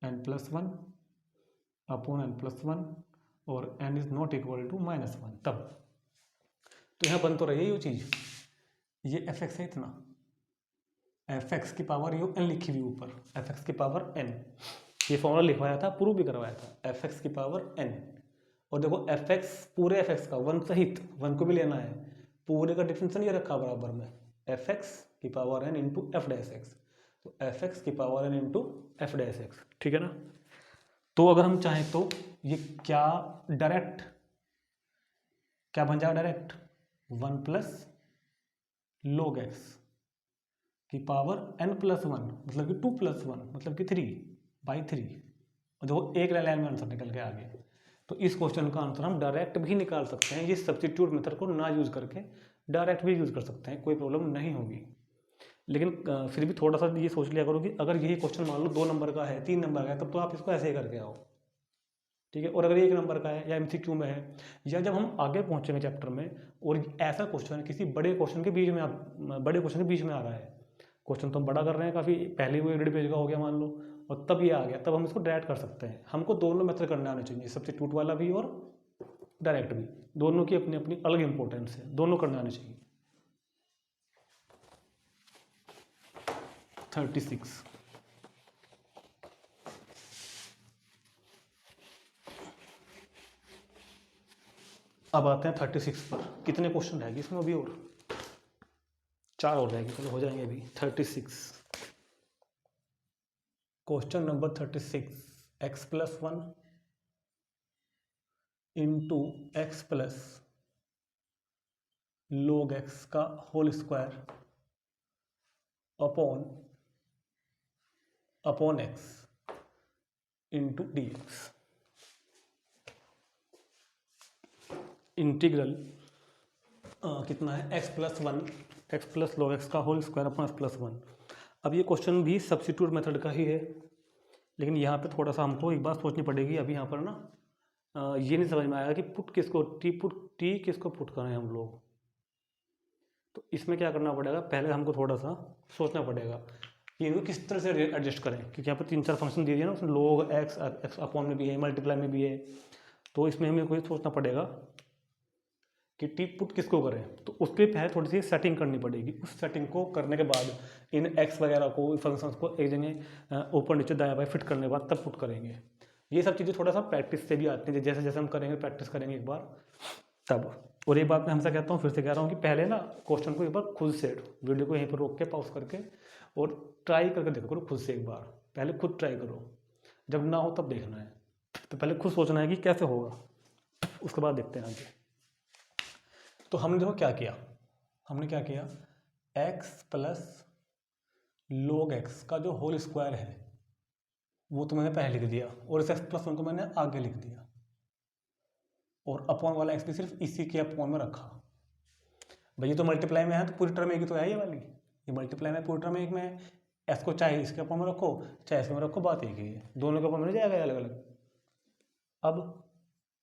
Speaker 1: n+1 अपॉन n+1 और n is not equal to -1, तब। तो यहाँ बन तो रही है ये चीज़, ये fx है इतना, fx की पावर ये n लिखी हुई ऊपर, fx की पावर n, ये फॉर्मूला लिखवाया था, प्रूव भी करवाया था, fx की पावर n। और देखो fx, पूरे fx का 1 सहित, 1 को भी लेना है, पूरे का डिफरेंशिएशन ये रखा बराबर में, fx की power n into f dash x, तो fx की power n into f dash x, ठीक है ना। तो अगर हम चाहें तो ये क्या डायरेक्ट क्या बन जाएगा, डायरेक्ट 1 + log x की पावर n+1, मतलब कि 2 + 1, मतलब कि 3/3। और देखो एक लाइन में आंसर निकल के आ गया। तो इस क्वेश्चन का आंसर हम डायरेक्ट भी निकाल सकते हैं, ये सब्स्टिट्यूट मेथड को ना यूज़ करके डायरेक्ट भी यूज़ कर सकते हैं, कोई प्रॉब्लम नहीं होगी। लेकिन फिर भी थोड़ा सा ये सोच लिया करो कि अगर यही क्वेश्चन मान लो 2 नंबर का है, 3 नंबर का है, तब तो आप इसको ऐसे ही करके आओ, ठीक है। और अगर 1 नंबर का है या MCQ में है, या जब हम आगे पहुंचेंगे चैप्टर में और ऐसा क्वेश्चन किसी बड़े क्वेश्चन के बीच में आ रहा है, क्वेश्चन तो हम बड़ा कर रहे हैं काफ़ी, पहले वो 1.5 पेज का हो गया मान लो, और तब ये आ गया, तब हम इसको डायरेक्ट कर सकते हैं। हमको दोनों मेथड करने आने चाहिए, सब्स्टिट्यूट वाला भी और डायरेक्ट भी, दोनों की अपनी अपनी अलग इंपॉर्टेंस है, दोनों करने आने चाहिए। 36 अब आते हैं 36 पर। कितने क्वेश्चन रहेंगे इसमें अभी? और 4 और रहेंगे, चलो हो जाएंगे अभी। 36 question number 36, x+1 into x plus log x का whole square upon x into dx। Integral कितना है? x प्लस log x का होल स्क्वायर अपॉन x+1। अब ये क्वेश्चन भी सब्स्टिट्यूट मेथड का ही है, लेकिन यहाँ पे थोड़ा सा हमको एक बात सोचनी पड़ेगी। अभी यहाँ पर ना ये नहीं समझ में आएगा कि पुट किसको टी किसको पुट करें हम लोग। तो इसमें क्या करना पड़ेगा, पहले हमको थोड़ा सा सोचना पड़ेगा कि इनको किस तरह से एडजस्ट करें, क्योंकि यहाँ पर 3-4 फंक्शन दिए हैं ना, उसमें log x अपॉन में भी है, मल्टीप्लाई में भी है। तो इसमें हमें कोई सोचना पड़ेगा कि टी पुट किसको करें। तो उसके लिए पहले थोड़ी सी सेटिंग करनी पड़ेगी। उस सेटिंग को करने के बाद इन एक्स वगैरह को, फंक्शंस को एक जगह ऊपर नीचे दाया बाएं फिट करने के बाद तब पुट करेंगे। ये सब चीज़ें थोड़ा सा प्रैक्टिस से भी आती हैं, जैसे जैसे हम करेंगे, प्रैक्टिस करेंगे एक बार तब। और एक बात मैं हमेशा कहता हूँ, फिर से कह रहा हूँ कि पहले ना क्वेश्चन को एक बार खुद से, वीडियो को यहीं पर रोक के पॉज करके और ट्राई करके देखो करो खुद से एक बार। पहले खुद ट्राई करो, जब ना हो तब देखना है। तो पहले खुद सोचना है कि कैसे होगा, उसके बाद देखते हैं आगे। तो हमने देखो क्या किया, x प्लस log x का जो होल स्क्वायर है वो तो मैंने पहले लिख दिया, और इस x+1 को मैंने आगे लिख दिया, और अपॉन वाला x भी सिर्फ इसी के अपॉन में रखा। भाई ये तो मल्टीप्लाई में है तो पूरी टर्म एक ही तो है, ये वाली ये मल्टीप्लाई में पूरी टर्म एक में है। s को चाहे इसके अपॉन में रखो चाहे इसके में रखो, बात एक ही है, दोनों के अपॉन में जाएगा अलग अलग। अब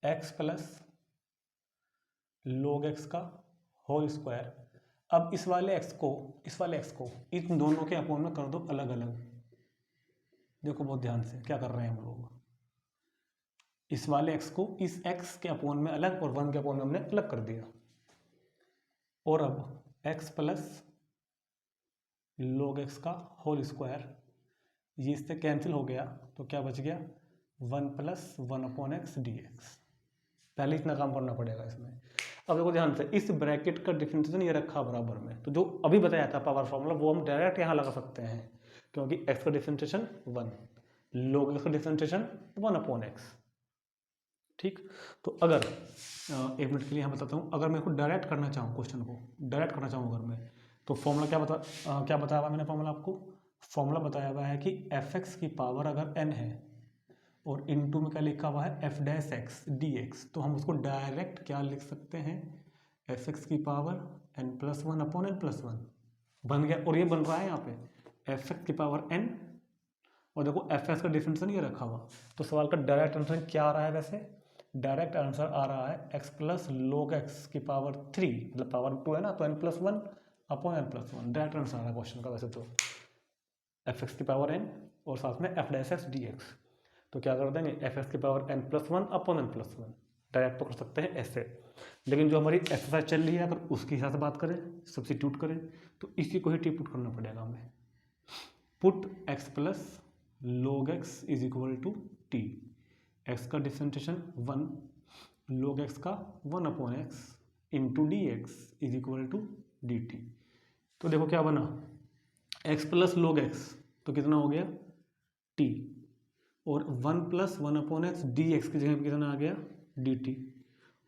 Speaker 1: x प्लस log x का होल स्क्वायर, अब इस वाले x को इन दोनों के अपॉन में कर दो अलग अलग। देखो बहुत ध्यान से क्या कर रहे हैं हम लोग, इस वाले x को इस x के अपॉन में अलग और 1 के अपॉन में हमने अलग कर दिया। और अब x प्लस log x का होल स्क्वायर, ये इससे कैंसिल हो गया तो क्या बच गया, 1 प्लस 1/x dx। पहले इतना काम करना पड़ेगा इसमें। अब देखो ध्यान से, इस ब्रैकेट का डिफरेंशिएशन ये रखा बराबर में, तो जो अभी बताया था पावर फॉर्मूला वो हम डायरेक्ट यहाँ लगा सकते हैं, क्योंकि x का डिफरेंशिएशन 1, log x का डिफरेंशिएशन 1/x। ठीक, तो अगर 1 मिनट के लिए यहाँ बताता हूँ, अगर मैं इसको डायरेक्ट करना चाहूँ, क्वेश्चन को डायरेक्ट करना चाहूँ अगर मैं, तो फॉर्मूला क्या बताया हुआ मैंने, फॉर्मूला बताया हुआ है कि fx की पावर अगर n है और इनटू में क्या लिखा हुआ है f' dx, तो हम उसको डायरेक्ट क्या लिख सकते हैं, fx की पावर n+1/n+1 बन गया। और ये बन रहा है यहाँ पे fx की पावर n, और देखो fx का डिफरेंशियल ये रखा हुआ। तो सवाल का डायरेक्ट आंसर क्या आ रहा है, वैसे डायरेक्ट आंसर आ रहा है x प्लस log x की पावर 3, मतलब पावर 2 है ना, तो n+1/n+1 डायरेक्ट आंसर आ रहा है क्वेश्चन का वैसे तो, fx की पावर n और साथ में f' dx। तो क्या कर देंगे, fx की पावर n+1/n+1 डायरेक्ट तो कर सकते हैं ऐसे। लेकिन जो हमारी एक्सरसाइज चल रही है, अगर उसके हिसाब से बात करें, सब्स्टिट्यूट करें, तो इसी को ही टी पुट करना पड़ेगा हमें। Put x plus log x is equal to t, x का डिफरेंशिएशन 1, log x का 1/x into dx is equal to dt। तो देखो क्या बना, x प्लस log x तो कितना हो गया t, और 1 + 1/x dx की जगह पर कितना आ गया dt,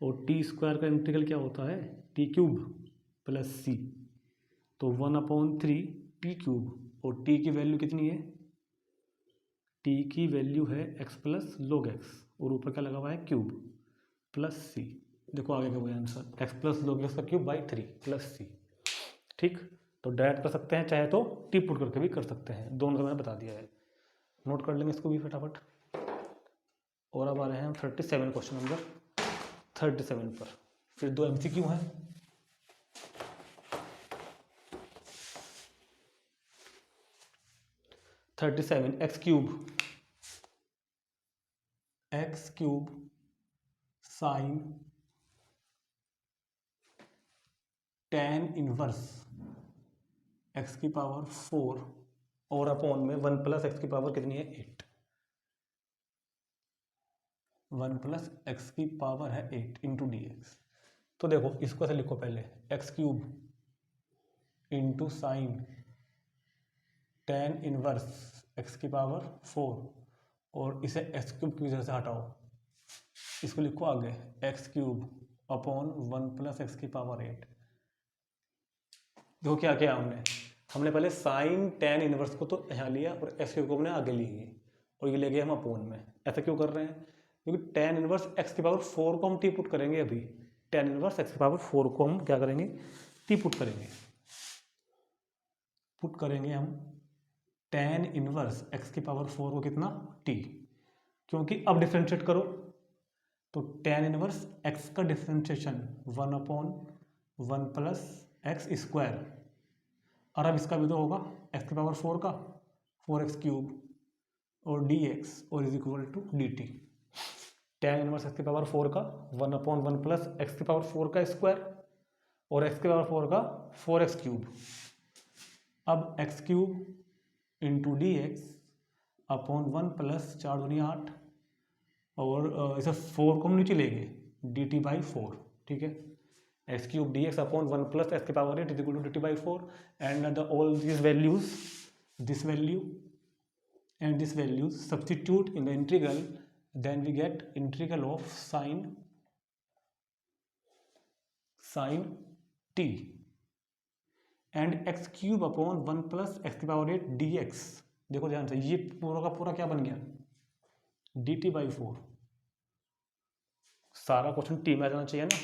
Speaker 1: और टी स्क्वायर का इंटीग्रल क्या होता है t³ प्लस c, तो 1/3 t³, और t की वैल्यू कितनी है, टी की वैल्यू है एक्स प्लस log x और ऊपर क्या लगा हुआ है क्यूब प्लस सी। देखो आगे का वही answer x plus log x का क्यूब बाई 3 प्लस सी। ठीक, तो डायरेक्ट कर सकते हैं, चाहे तो टी पुट करके भी कर सकते हैं, दोनों का मैंने बता दिया है। नोट कर लेंगे इसको भी फटाफट। और अब आ रहे हैं हम 37 क्वेश्चन नंबर 37 पर। फिर 2 MCQ हैं। X cube sign tan inverse x की पावर 4 और अपॉन में 1 प्लस एक्स की पावर कितनी है 8। 1 प्लस एक्स की पावर है 8 इंटू डी एक्स। तो देखो इसको ऐसे लिखो पहले x cube into sine tan inverse x की पावर 4 और इसे एक्स क्यूब की वजह से हटाओ, इसको लिखो आगे x cube upon 1 plus x की पावर 8। देखो क्या किया हमने पहले साइन tan इनवर्स को तो यहाँ लिया और एक्स क्यूब को हमने आगे लिए और ये ले गए हम अपोन में। ऐसा क्यों कर रहे हैं? क्योंकि tan इनवर्स एक्स की पावर 4 को हम टी पुट करेंगे। अभी tan इनवर्स एक्स की पावर 4 को हम क्या करेंगे टी पुट करेंगे हम tan इनवर्स एक्स की पावर 4 को कितना टी, क्योंकि अब डिफ्रेंशिएट करो तो tan इनवर्स एक्स का differentiation 1 upon 1 plus x square और अब इसका भी तो होगा एक्स की पावर 4 का 4x क्यूब और dx और is equal to dt। tan inverse x की पावर 4 का 1 अपॉन 1 प्लस एक्स की पावर 4 का स्क्वायर और एक्स की पावर 4 का 4x क्यूब। अब x cube into d x upon 1 plus 4 दूनी 8 और इसे 4 को हम नीचे लेंगे dt बाई 4। ठीक है, x cube d x upon 1 plus x की power 8 is equal to dt by 4 and all these values, this value and this value substitute in the integral, then we get integral of sine t and x cube upon 1 plus x की power 8 dx। देखो ध्यान से ये पूरा का पूरा क्या बन गया dt बाई 4। सारा क्वेश्चन टी में आ जाना चाहिए ना,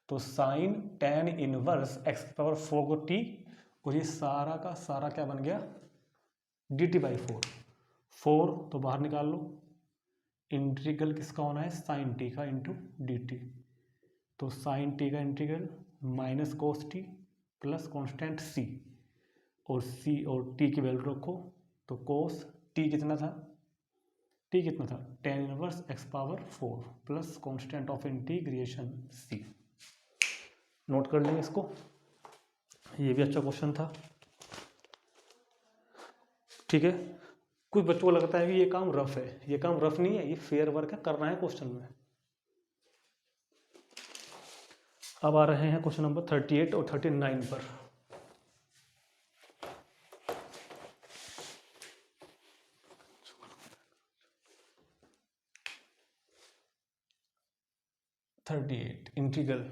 Speaker 1: तो साइन tan इनवर्स एक्स की पावर 4 को टी और ये सारा का सारा क्या बन गया dt बाई 4 तो बाहर निकाल लो। इंटीग्रल किसका होना है साइन टी का इंटू डी टी, तो साइन टी का integral minus cos t plus constant c और सी और टी की वैल्यू रखो तो कोस टी कितना था tan inverse x power 4 plus constant of integration c. Note कर लेंगे इसको, ये भी अच्छा क्वेश्चन था। ठीक है, कुछ बच्चों को लगता है कि ये काम रफ है, ये काम रफ नहीं है, ये फेयर वर्क है, करना है क्वेश्चन में। अब आ रहे हैं क्वेश्चन नंबर 38 और 39 पर। इंटीग्रल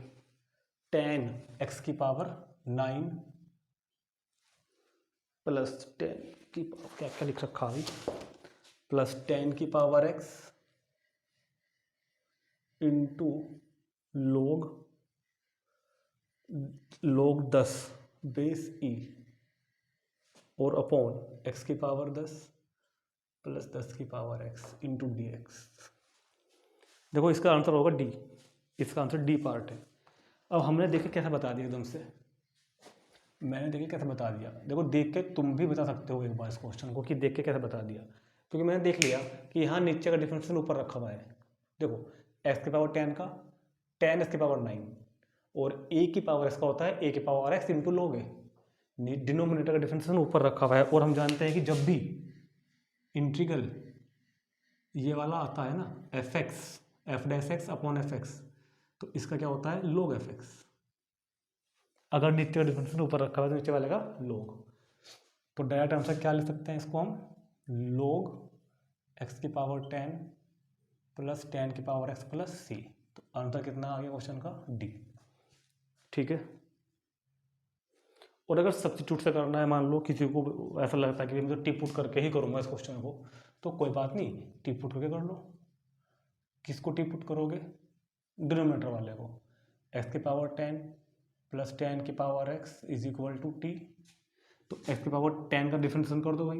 Speaker 1: tan x की पावर 9 प्लस 10 की पावर क्या क्या लिख रखा है प्लस 10 की power x into log 10 base e और अपॉन x की पावर 10 प्लस 10 की power x into d x. देखो इसका आंसर होगा डी, इसका आंसर डी पार्ट है। अब हमने देखे कैसे बता दिया एकदम से, मैंने देखे कैसे बता दिया। देखो देख के तुम भी बता सकते हो एक बार इस क्वेश्चन को कि देख के कैसे बता दिया, क्योंकि मैंने देख लिया कि यहाँ नीचे का डिफरेंशियल ऊपर रखा हुआ है। देखो एक्स की पावर 10 का tan एक्स की पावर 9 और ए की पावर एक्स का होता है ए की पावर एक्स इंटू लॉग ए। डिनोमिनेटर का डिफरेंशियल ऊपर रखा हुआ है और हम जानते हैं कि जब भी इंटीग्रल ये वाला आता है ना F dash x upon F x, तो इसका क्या होता है log एफ एक्स। अगर नीचे का डिफरेंशियल ऊपर रखा हुआ है तो नीचे वाले का log, तो डायरेक्ट आंसर क्या लिख सकते हैं इसको हम log x की पावर 10 प्लस 10 की पावर x प्लस c। तो आंसर कितना आ गया क्वेश्चन का डी। ठीक है, और अगर सब्स्टिट्यूट से करना है, मान लो किसी को ऐसा लगता है कि मैं तो टी पुट करके ही करूँगा इस क्वेश्चन को, तो कोई बात नहीं, टी पुट करके कर लो। किसको टी पुट करोगे? डिनोमिनेटर वाले को। एक्स की पावर 10 प्लस 10 की power x is equal to t. तो एक्स की पावर 10 का डिफरेंशिएशन कर दो भाई,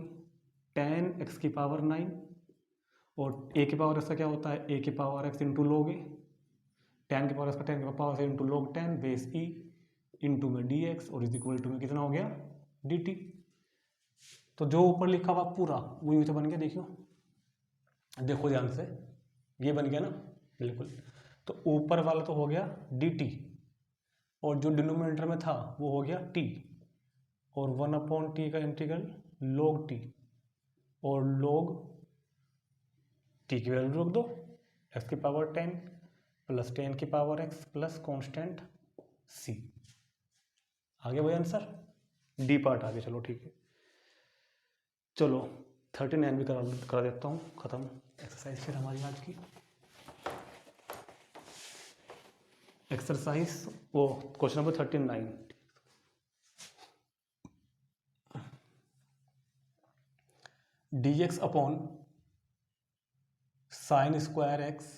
Speaker 1: 10 एक्स की पावर 9, और ए की पावर एक्स का क्या होता है, ए की पावर एक्स इंटू लोग ए, 10 की पावर एक्स का 10 की पावर से इंटू लोग 10 बेस ई इंटू में डी एक्स, और इज इक्वल टू में कितना हो गया, डी टी। तो जो ऊपर लिखा हुआ पूरा वही तो बन गया, देखो ध्यान से, ये बन गया ना, बिल्कुल। तो ऊपर वाला तो हो गया डी टी, और जो डिनोमिनेटर में था वो हो गया टी, और 1/t का इंटीग्रल log t, और log t की वैल्यू रख दो, x की पावर 10 प्लस 10 की power x plus constant c। आगे वही आंसर, डी पार्ट आगे। चलो ठीक है, चलो 39 भी करा देता हूँ ख़त्म एक्सरसाइज फिर हमारी आज की। एक्सरसाइज वो question number 39, dx upon sine square x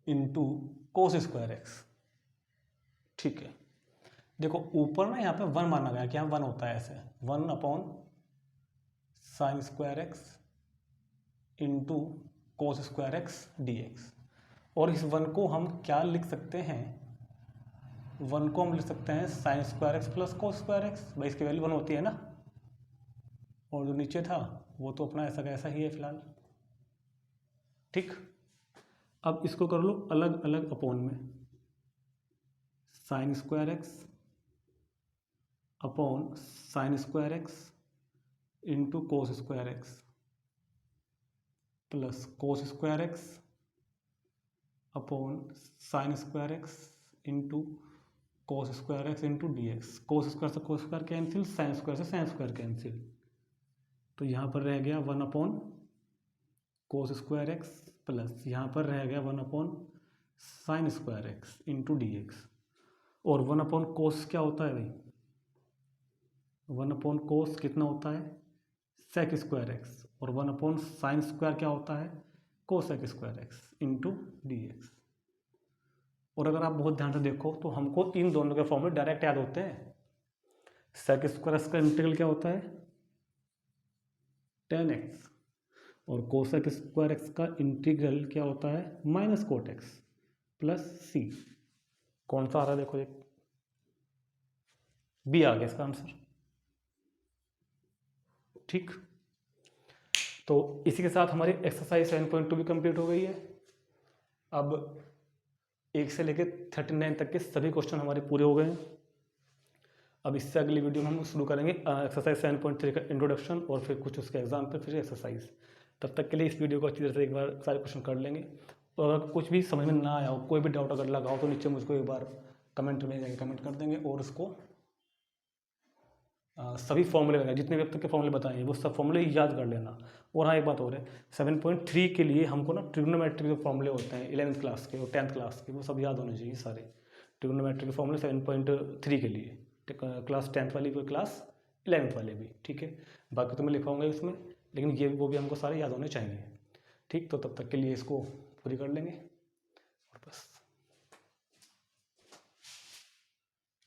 Speaker 1: into cos square x. ठीक है, देखो ऊपर ना यहाँ पे 1 माना गया कि यहाँ 1 होता है, ऐसे 1 upon sine square x into cos square x d x. और इस 1 को हम क्या लिख सकते हैं, 1 को हम लिख सकते हैं sign square x plus cos square x, भाई इसकी वैल्यू 1 होती है ना, और जो नीचे था वो तो अपना ऐसा का ऐसा ही है फिलहाल। ठीक, अब इसको कर लो अलग अलग अपॉन में, sine square x upon sine square x into cos square x plus cos square x upon sine square x into cos square x into d x. Cos square से cos square cancel, sine square से sine square cancel, तो यहाँ पर रह गया 1 upon cos square x plus यहाँ पर रह गया 1 upon sine square x into d x. और 1 अपॉन कोस क्या होता है भाई, 1 अपॉन कोस कितना होता है, सेक स्क्वायर एक्स, और 1 अपॉन साइन स्क्वायर क्या होता है, cosec square x into d x. और अगर आप बहुत ध्यान से देखो तो हमको इन दोनों के फॉर्मूले डायरेक्ट याद होते हैं। सेक स्क्वायर एक्स का इंटीग्रल क्या होता है, tan x, और कोसेक स्क्वायर एक्स का इंटीग्रल क्या होता है, माइनस कोट एक्स प्लस सी। कौन सा आ रहा है देखो, एक बी आ गया इसका आंसर। ठीक, तो इसी के साथ हमारी एक्सरसाइज 7.2 भी कंप्लीट हो गई है। अब 1 से लेकर 39 तक के सभी क्वेश्चन हमारे पूरे हो गए हैं। अब इससे अगली वीडियो में हम शुरू करेंगे एक्सरसाइज 7.3 का इंट्रोडक्शन, और फिर कुछ उसके एग्जाम्पल, फिर एक्सरसाइज। तब तक के लिए इस वीडियो को अच्छी तरह से एक बार सारे क्वेश्चन कर लेंगे, और अगर कुछ भी समझ में ना आया हो, कोई भी डाउट अगर लगा हो, तो नीचे मुझको एक बार कमेंट में जाके कमेंट कर देंगे, और उसको सभी फॉर्मूले लगाए, जितने भी अब तक के फॉर्मूले बताए वो सब फॉर्मूले याद कर लेना। और हाँ, एक बात और है, 7.3 के लिए हमको ना ट्रिग्नोमेट्री के फॉर्मूले होते हैं 11th क्लास के और 10th क्लास के, वो सब याद होने चाहिए सारे। ट्रिग्नोमेट्री के फॉर्मूले 7.3 के लिए, क्लास 10th वाली भी, क्लास 11th वाले भी। ठीक है, बाकी तो मैं लिखाऊंगा इसमें, लेकिन ये वो भी हमको सारे याद होने चाहिए। ठीक, तो तब तक के लिए इसको पूरी कर लेंगे।